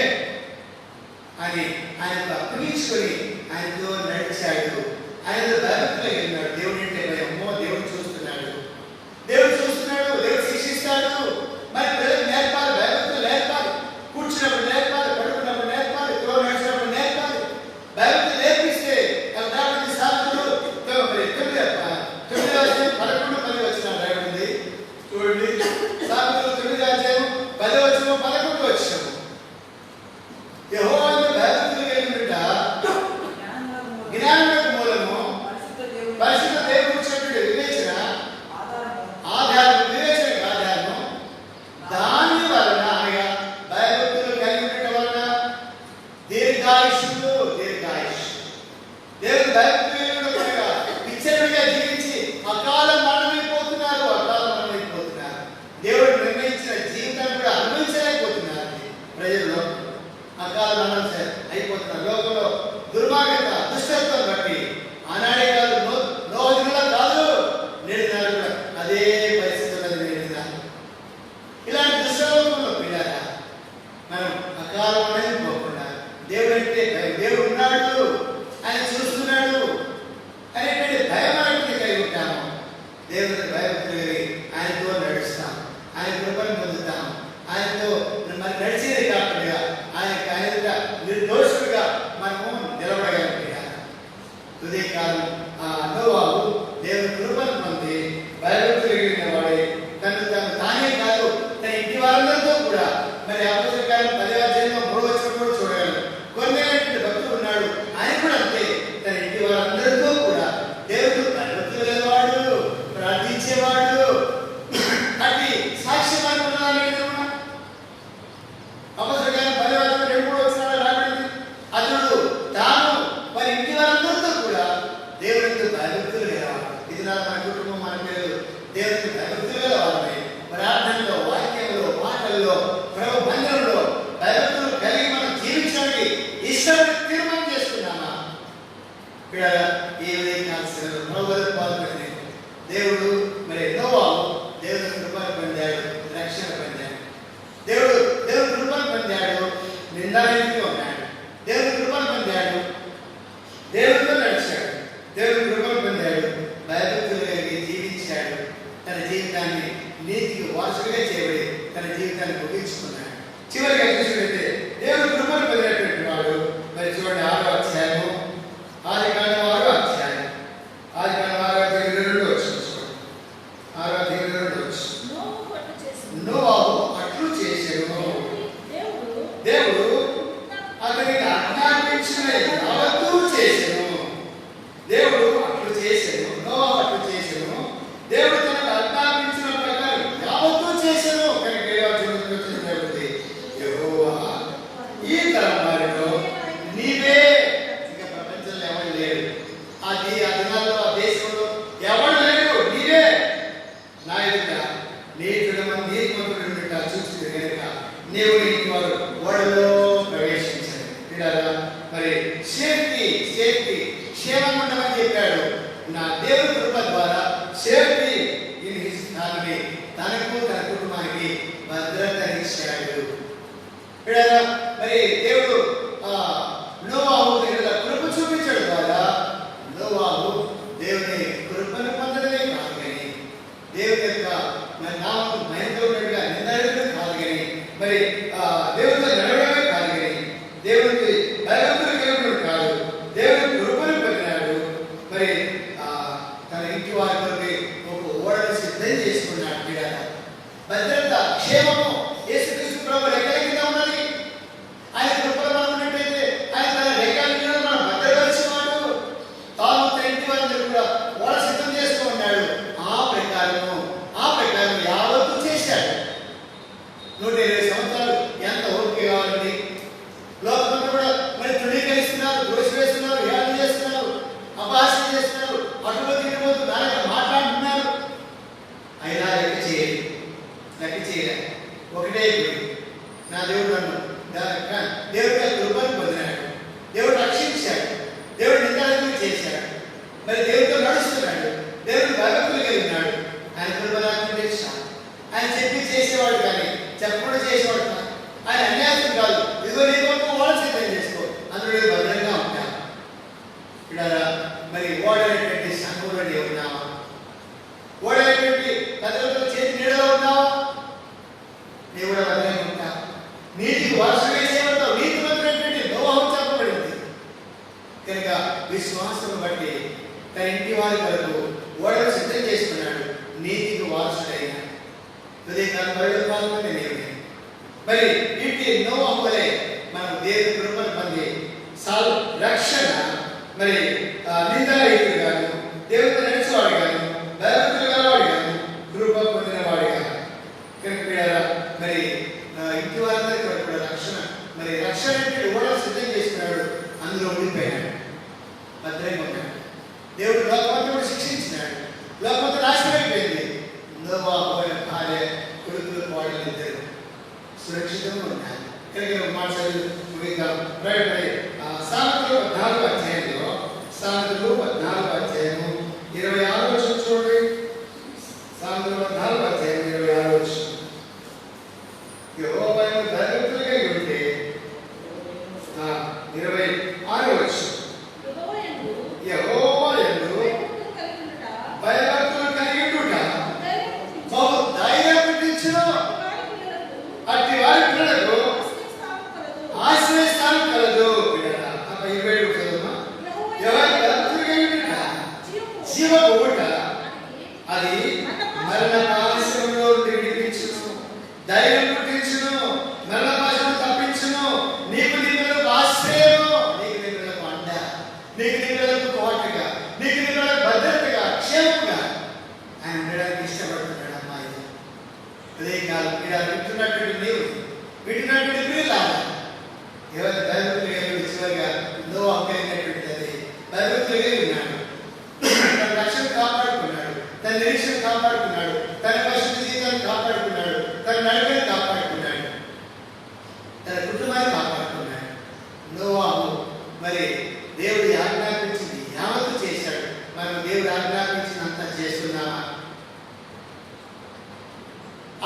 అని ఆయనకు అప్పగించుకొని ఆయనతో నడిచాడు. ఆయనతో భయభక్తులు కలిగినాడు. దేవుడు అంటే భయమో, దేవుడు చూస్తున్నాడు, దేవుడు చూస్తున్నాడు, దేవుడు శిక్షిస్తాడు. మరి పిల్లలకు నేర్పాలి, భయభక్తులు నేర్పాలి. కూర్చున్నప్పుడు నేర్పాలి, పడుకున్నప్పుడు నేర్పాలి, త్వర నడిచినప్పుడు నేర్పాలి. భయభక్తులు నేర్పిస్తే సాధులు 9:11 వచ్చిన రాయబడింది చూడండి. సాధులు 9:10 వచ్చినాము. యెహోవాను భయభక్తులు కలిగినట జ్ఞానమునకు మూలము, పరిశుద్ధ దేవుడు చెప్పిన వివేచన ఆధారం, వివేచన ఆధారము. దాని వలన అనగా భయభక్తులు కలిగి ఉండటం వలన దీర్ఘాయుష్యులు, దేవుని భయభక్తులు విచ్చలవిడిగా జీవించి అకాల మరణమైపోతున్నారు. దేవుడు నిర్ణయించిన జీవితాన్ని కూడా అనుభవించలేకపోతున్నారు ప్రజల్లో. అకాల మరణం అయిపోతున్నారు. లోకంలో దుర్మార్గత, దుష్టత్వం బట్టి ఆనాడే కాదు, నోదిలా కాదు, నేడు నాడు కూడా అదే పరిస్థితుల్లో నేడున్నారు. ఇలాంటి దుష్టలోకంలో పిల్లారా మనం అకాల మరణం పోకుండా దేవుడు అంటే దేవుడు ఉన్నాడు, ఆయన చూస్తున్నాడు అనేటువంటి భయం అనేది కలిగి ఉంటాము. దేవుని భయభక్తులు కలిగి ఆయనతో నడుస్తాం, ఆయన కృపను పొందుతాం. ఆయనతో మరి నడిచేది కాకుండా ఆయన నిర్దోషులుగా మనము నిలబడగలిగాం. ఉదయకాలం నోవాహు దేవుని కృపను పొంది భయభక్తులు కలిగిన వాడే తను తానే కాదు, తన ఇంటి వారందరితో కూడా మరి అపోస్తలుల కార్యం 10:3 కూడా చూడగలరు. కొన్నేటువంటి భక్తులు ఉన్నాడు, ఆయన కూడా అంతే. తన ఇంటి వారందరితో కూడా దేవుడు భయభక్తులు గలవాడు, ప్రార్థించేవాడు. అట్టి సాక్ష్యమైన అపోస్తలుల కార్యం 10:2 వచ్చిన రాబడింది. అతడు తాను మరి ఇంటి వారందరితో కూడా దేవునికి భయభక్తులు గలవాడు. ఇది నా మన కుటుంబం, మన పిల్లలు దేవునికి భయభక్తులు గలవాళ్ళమే. ప్రార్థనలో, వాక్యంలో, మాటల్లో, ప్రభు మందిరంలో భయభక్తులు కలిగి మనం జీవించడానికి ఇష్టపడి తీర్మానం చేసుకున్నామా? ఇక్కడ ఈ పాల్గొనే దేవుడు మరి నోవాహు దేవుని కృపను పొందాడు, రక్షణ పొందాడు. దేవుడు దేవుని కృపను పొందాడు, నిందారహితంగా ఉన్నాడు. దేవుని కృపను పొందాడు, దేవుడితో నడిచాడు. దేవుని కృపను పొందాడు, భయభక్తులు కలిగి జీవించాడు. తన జీవితాన్ని నీతికి వారసుడిగా చేయబడి తన జీవితాన్ని ముగించుకున్నాడు. చివరిగా చూసినట్లయితే దేవుని కృపను పొందినటువంటి వాడు మరి చూడండి 6వ అధ్యాయము, ఆదికాండం 6వ అధ్యాయం, ఆదికాండం 6వ అధ్యాయం 22 వచ్చిన చూడండి. 6వ అధ్యాయం 22 వచ్చి పిల్లరా, మరి దేవుడు నోవాహు దగ్గర కృప చూపించడం ద్వారా నోవాహు దేవుని కృపను పొందడమే కాదు కానీ దేవుని యొక్క మరి నామకు మహిమతో నిందడం కాదు కానీ మరి దేవుడితో నడవడమే కాదు కానీ దేవుడికి భయభక్తులు కలిగినప్పుడు కాదు, దేవుని కృపను పొందినాడు. మరి తన ఇంటి వారి కొరకు ఒక ఓడను సిద్ధం చేసుకున్నాడు. పిల్లరా, భద్రత క్షేమము యేసుక్రీస్తు ప్రభువు రెక్కల కింద ఉన్నది. ఆయన కృపలో మనం ఉన్నట్టయితే ఆయన తన రెక్కల కింద మనం భద్రపరిచినాడు. తాను తన ఇంటి వారందరూ కూడా ఓడ సిద్ధం చేస్తూ ఉన్నాడు. ఆ ప్రకారం యావత్తు చేశాడు. 120 సంవత్సరాలు ఎంత ఓపిక కావాలండి? లోకంలో కూడా మరి తృణీకరిస్తున్నారు, దోషివేస్తున్నారు, హేళన చేస్తున్నారు, అపహాస్యం చేస్తున్నారు, అటుపోతు ఇటుపోతు దానిగా మాట్లాడుతున్నారు. అయినా లెక్క చేయలే. ఒకటే నా దేవుడు నన్ను దేవుడి కృపను పొందినాడు, దేవుడు రక్షించాడు, దేవుడు నిందాలను చేశాడు, మరి దేవుడితో నడుస్తున్నాడు, దేవుడు భగవంతులు కలిగినాడు. ఆయన కృపను చేశాడు. ఆయన చెప్పి చేసేవాడు కానీ చెప్పకుండా చేసేవాడు కాదు. ఆయన అన్యాయం కాదు. ఇదిగో నీ కొరకు ఓడ సిద్ధం చేసుకో, అందులో భద్రంగా ఉంటా. ఇక్కడ మరి ఓడైనటువంటి సంఘంలో ఉన్నావా? ఓడైనటువంటి భద్రతల చేతి నీడలో ఉన్నావా? నీవు కూడా భద్రంగా ఉంటా. నీతికి వారసుగా చేయబడతావు. నీతి మంత్రైనటువంటి నోవాహు చెప్పబడింది కనుక విశ్వాసం బట్టి తన ఇంటి వారి కొరకు ఓడను సిద్ధం చేసుకున్నాడు. నీతికి వారసుడైన మరి ఇంటి నోవాహు వలె మనం దేవుని కృపను పొంది రక్షణ మరి నిందరహితుడు గాను, దేవుడితో నడిచేవాడు గాను, భయభక్తులు గలవాడు గాను, కృప పొందినవాడు గాను. మరి ఇంటి వారందరి కొరకు కూడా రక్షణ ఓడ సిద్ధం చేసుకున్నాడు. అందులో ఉండిపోయాడు, భద్రంగా ఉన్నాడు. దేవుడు లోకమంతా కూడా శిక్షించినాడు. లోకమంతా నాశనం అయిపోయింది. నోవాహు భార్య కొడుకులు కోడలు ఇద్దరు సురక్షితంగా ఉన్నారు. కనుక మాట్లాడి సామెతలు 14వ అధ్యాయంలో 26వ వచనం చూడండి. సామెతలు 14వ అధ్యాయం 26వ వచనం. యెహోవా యందు భయభక్తులు కలిగి ఉంటే 26వ వచనం. యెహోవా యందు భయభక్తులు కలిగి ఉండుట బహు ధైర్యం పుట్టించును. అట్టి వారి పిల్లలకు ఆశ్రయస్థానం కలదు. 27 చదువుమా. ఎవరి భక్తులు కలిగి ఉండుట జీవ పోగొట్ట, అది మరణ పాశంలో విడిపించును, ధైర్యం పుట్టించును, మరణ పాశం తప్పించును. నీకు నిన్నులకు ఆశ్రయము, నీకు నిన్నులకు అండ, నీకు నిన్నులకు కోటగా, నీకు నిన్నులకు భద్రతగా, క్షేమంగా ఆయన ఉండడానికి ఇష్టపడుతున్నాడు. అమ్మాయి అదే కాదు. వింటున్నటువంటి నీవు, వింటున్నటువంటి పిల్లలాగా ఎవరి భయభక్తులు కలిగి చివరిగా నోవాహు కలిగినటువంటిది అది భయభక్తులు కలిగి ఉన్నాడు. తన రక్షణ కాపాడుకున్నాడు, తన నిరీక్షణ కాపాడుకున్నాడు, తన పరిశుద్ధ జీవితాన్ని కాపాడుకున్నాడు, తన నడకని కాపాడుకున్నాడు, తన కుటుంబాన్ని కాపాడుకున్నాడు. నోవాహు మరి దేవుడు ఆజ్ఞాపించింది యావత్తు చేశాడు. మనం దేవుడు ఆజ్ఞాపించినంత చేస్తున్నామా?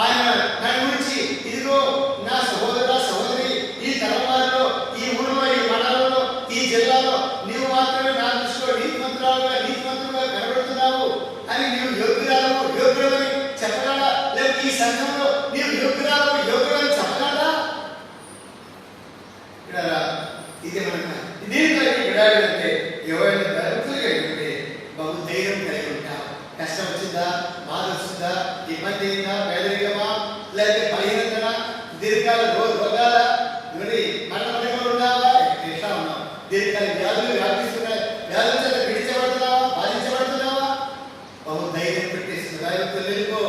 ఆయన నా గురించి ఇదిగో నా సహోదర సహోదరి, ఈ తరవారిలో, ఈ ఊరిలో, ఈ మండలంలో, ఈ జిల్లాలో నీవు మాత్రమే నా దృష్టిలో నీతిమంతులుగా కనబడుతున్నావు అని నీవు యోగ్యులని చెప్పగలడా? లేకపోతే ఈ సంఘంలో నీవు యోగ్యులని చెప్పగలడా? ఇక్కడ ఇది దీనికి విడాలంటే ఎవరైనా భక్తులు కలిగి ఉంటే బహు ధైర్యం కలిగి ఉంటావు. కష్టం వచ్చిందా, బాధ వచ్చిందా, ఇబ్బంది అయిందా, పేదరికమా, లేకపోతే బలహీనతన, దీర్ఘకాల రోగాల, మరణంలో ఉన్నావా, ఎట్లా ఉన్నావు? దీర్ఘకాల వ్యాధులు వ్యాపిస్తున్నాయి, వ్యాధుల చేత పీడించబడుతున్నావా, బాధించబడుతున్నావా? బహు ధైర్యం పెట్టేస్తుంది. భయభక్తులు వెళ్ళిపో.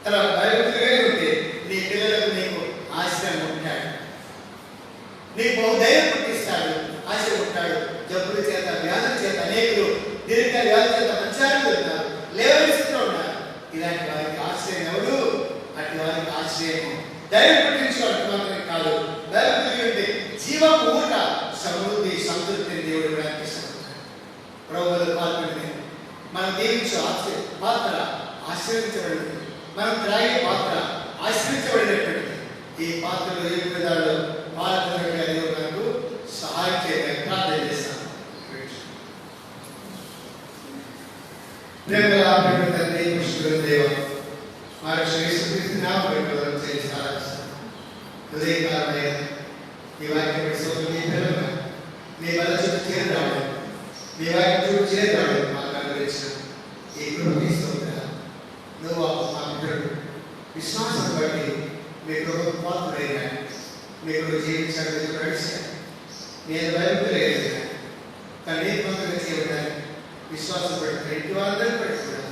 తర్వాత భయభక్తులు కలిగి ఉంటే నీ పిల్లలకు నీకు ఆశ్రయం ఉంటాడు, నీకు బహు ధైర్యం పుట్టిస్తాడు, ఆశ్రయం ఉంటాడు. జబ్బుల చేత, వ్యాధుల చేత అనేకులు దీర్ఘకాల వ్యాధుల చేత మంచాలు వెళ్తున్నారు, లేవరిస్తూ ఉన్నారు. ఇలాంటి వారికి ఆశ్రయం ఎవరు? అటు వారికి ఆశ్రయము ధైర్యం పుట్టించుకోవడం మాత్రమే కాదు, భయభక్తులు జీవపు ఊట, సమృద్ధి, సంతృప్తిని దేవుడు ఇవ్వడానికి ఇష్టపడతాడు. ప్రభువులో పాల్గొని మనం దీవించు పాత్ర ఆశ్రయించబడింది, మనం త్రాగే పాత్ర ఆశ్రయించబడినటువంటిది. ఈ పాత్రలో ఏ విధాలు పాల్గొనడానికి అది నాకు సహాయం చేయడానికి ప్రార్థన చేస్తాను. ప్రేమ తండ్రి కృష్ణుడు దేవ మా యేసుక్రీస్తు నామములో చేస్తాను. హృదయకారమైన ఈ వాక్యం సోదరుని పిల్లలు మీ వల్ల చుట్టూ చేరాడు, మీ వాక్యం చుట్టూ చేరాడు మాకు అనుగ్రహించిన ఈ కృపకి స్తోత్రాలు. నువ్వు మా మిత్రుడు విశ్వాసం బట్టి మీ కృపకు పాత్రుడైనా మీకు జీవించడానికి ప్రవేశాను. నేను భయపడలేదు కానీ కొంతగా చేయడానికి విశ్వాసం పెడుతున్న ఇంటి వాళ్ళందరూ పెట్టుకున్నాను.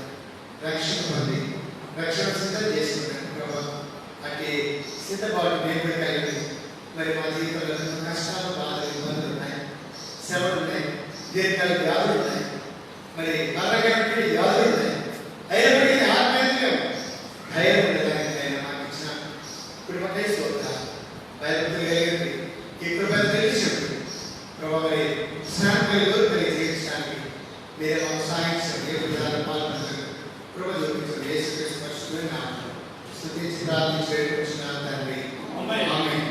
రక్షణ పొంది రక్షణ సిద్ధం చేసుకున్నాను ప్రభావ. అట్టి సిద్ధపాటు మేము కలిగి మరి మా జీవితంలో కష్టాలు, బాధలు, ఇబ్బందులు ఉన్నాయి, శ్రమలు ఉన్నాయి, దీర్ఘకాల వ్యాధులు ఉన్నాయి, మరి మరణకరమైన వ్యాధులు ఉన్నాయి. అయినప్పటికీ ఆత్మీయంగా ధైర్యం ఉండడానికి ఆయన మాకు ఇచ్చిన కుటుంబ స్తోత్రాలు. భయభక్తులు కలిగింది ఈ కృపను తెలిసినప్పుడు ప్రభావ మరి స్నానకులు జీవించడానికి మీరు మాకు సాధించండి. ఏ విధాలు పాల్గొంటారు కృప చూపించండి. యేసుక్రీస్తు పరిశుద్ధమైన నామములో స్తుతించి ప్రార్థించుచున్నాను తండ్రి. ఆమేన్.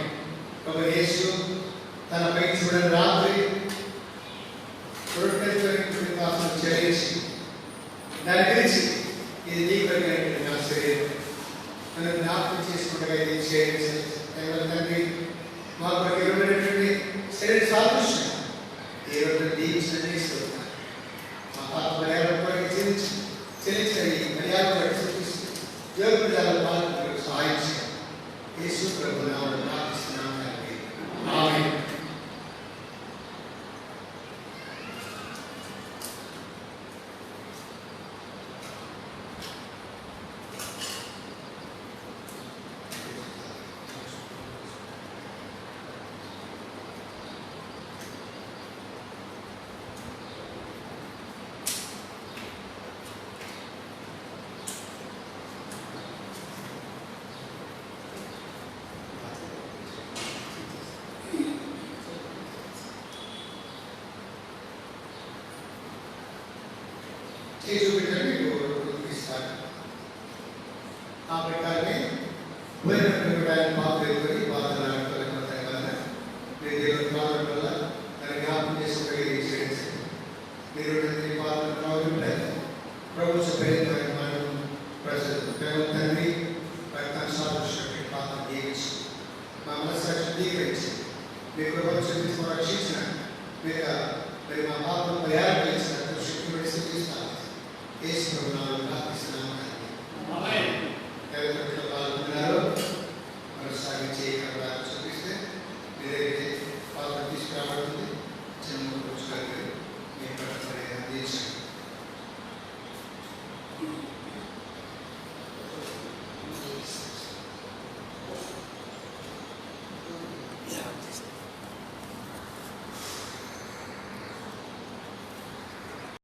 ప్రభు యేసు తనపై చూడని రాత్రి చెల్లించి దాని గురించి ఇది నీ కలిగినటువంటి నా శరీరం నన్ను జ్ఞాపకం చేసుకుంటా ఇది చేయండి తండ్రి. మాకు ఇవ్వబడినటువంటి శరీర సాదృశ్యం ఈ రోజు దీవించండి. మా పాప మర్యాదకి చెల్లించిన ఈ మర్యాద యోగ పాలకులకు సహాయం చేయండి. యేసు ప్రభు నామములో ప్రార్థిస్తున్నాము తండ్రి. ఆమేన్. చూపించండి ఇస్తాను. ఆ ప్రకారమే పాత్ర ఎదుగుని పాత్ర వల్ల మీరు దేవుని పాత్ర వల్ల దాన్ని జ్ఞాపకం చేసుకుని చేయండి. మీరు పాత్ర ప్రభు చెప్పేది మనం ప్రజలు తండ్రి రక్తాన్ని సాదృశ్యం పాత్ర జీవించి మా మనస్సాక్షి దీవించి మీ కృపను చూపించి రక్షించిన మీరు మా పాత్ర ప్రయాణం చేసిన శక్తి యేసు